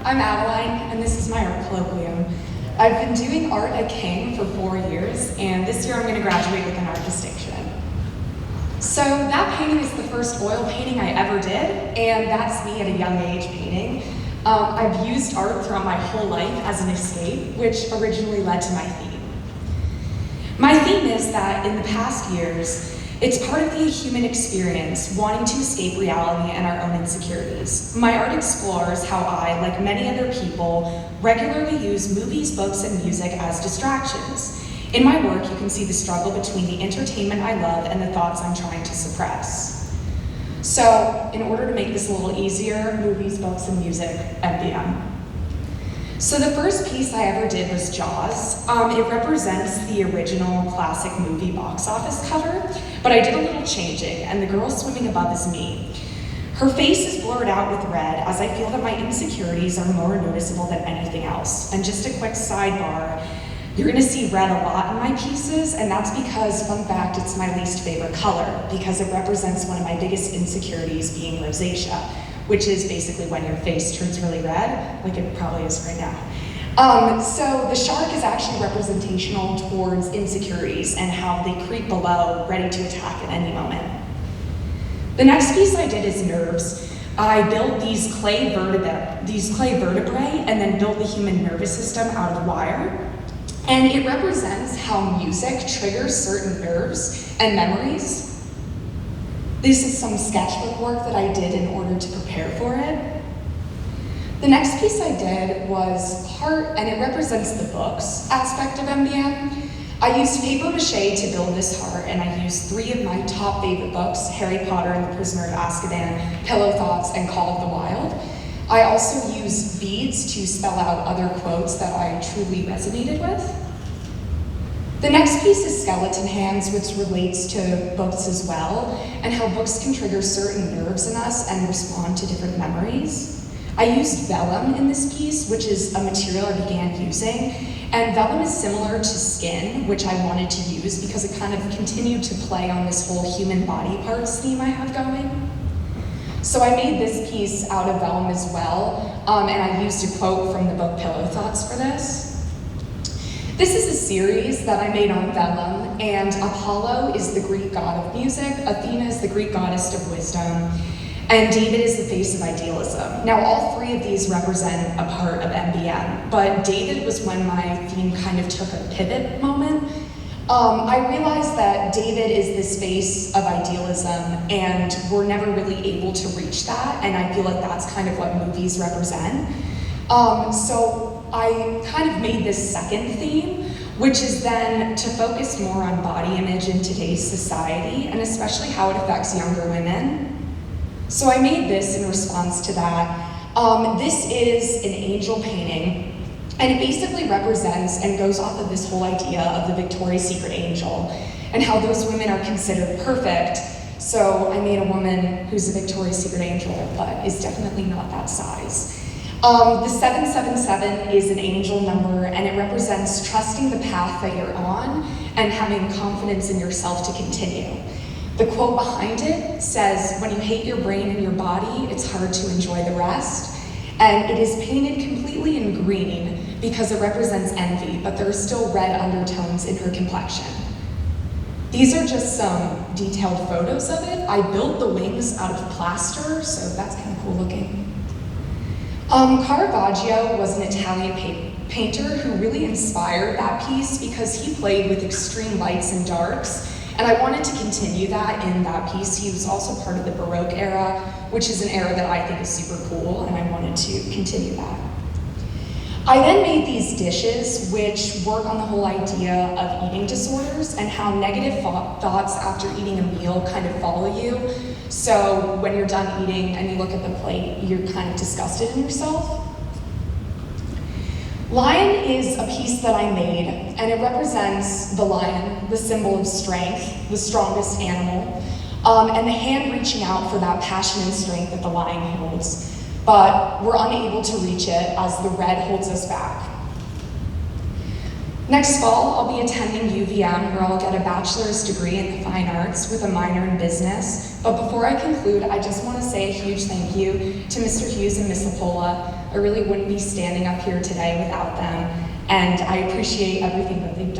I'm Adeline, and this is my art colloquium. I've been doing art at King for 4 years, and this year I'm going to graduate with an art distinction. So that painting is the first oil painting I ever did, and that's me at a young age painting. I've used art throughout my whole life as an escape, which originally led to my theme. My theme is that in the past years, it's part of the human experience wanting to escape reality and our own insecurities. My art explores how I, like many other people, regularly use movies, books, and music as distractions. In my work, you can see the struggle between the entertainment I love and the thoughts I'm trying to suppress. So, in order to make this a little easier, movies, books, and music, MBM. So the first piece I ever did was Jaws. It represents the original classic movie box office cover, but I did a little changing, and the girl swimming above is me. Her face is blurred out with red, as I feel that my insecurities are more noticeable than anything else. And just a quick sidebar, you're gonna see red a lot in my pieces, and that's because, fun fact, it's my least favorite color, because it represents one of my biggest insecurities, being rosacea, which is basically when your face turns really red, like it probably is right now. So the shark is actually representational towards insecurities and how they creep below, ready to attack at any moment. The next piece I did is nerves. I built these clay vertebrae and then built the human nervous system out of wire. And it represents how music triggers certain nerves and memories. This is some sketchbook work that I did in order to prepare for it. The next piece I did was heart, and it represents the books aspect of MBM. I used paper mache to build this heart, and I used 3 of my top favorite books, Harry Potter and the Prisoner of Azkaban, Pillow Thoughts, and Call of the Wild. I also used beads to spell out other quotes that I truly resonated with. The next piece is skeleton hands, which relates to books as well, and how books can trigger certain nerves in us and respond to different memories. I used vellum in this piece, which is a material I began using, and vellum is similar to skin, which I wanted to use because it kind of continued to play on this whole human body parts theme I have going. So I made this piece out of vellum as well, and I used a quote from the book Pillow Thoughts for this. This is a series that I made on vellum, and Apollo is the Greek god of music, Athena is the Greek goddess of wisdom, and David is the face of idealism. Now, all 3 of these represent a part of MBM, but David was when my theme kind of took a pivot moment. I realized that David is this face of idealism, and we're never really able to reach that, and I feel like that's kind of what movies represent. So I kind of made this second theme, which is then to focus more on body image in today's society, and especially how it affects younger women. So I made this in response to that. This is an angel painting, and it basically represents and goes off of this whole idea of the Victoria's Secret angel and how those women are considered perfect. So I made a woman who's a Victoria's Secret angel, but is definitely not that size. The 777 is an angel number, and it represents trusting the path that you're on and having confidence in yourself to continue. The quote behind it says, "When you hate your brain and your body, it's hard to enjoy the rest." And it is painted completely in green because it represents envy, but there are still red undertones in her complexion. These are just some detailed photos of it. I built the wings out of plaster, so that's kind of cool looking. Caravaggio was an Italian painter who really inspired that piece because he played with extreme lights and darks, and I wanted to continue that in that piece. He was also part of the Baroque era, which is an era that I think is super cool, and I wanted to continue that. I then made these dishes, which work on the whole idea of eating disorders and how negative thoughts after eating a meal kind of follow you. So when you're done eating and you look at the plate, you're kind of disgusted in yourself. Lion is a piece that I made, and it represents the lion, the symbol of strength, the strongest animal, and the hand reaching out for that passion and strength that the lion holds. But we're unable to reach it as the red holds us back. Next fall, I'll be attending UVM, where I'll get a bachelor's degree in the fine arts with a minor in business. But before I conclude, I just want to say a huge thank you to Mr. Hughes and Miss Apola. I really wouldn't be standing up here today without them, and I appreciate everything that they've done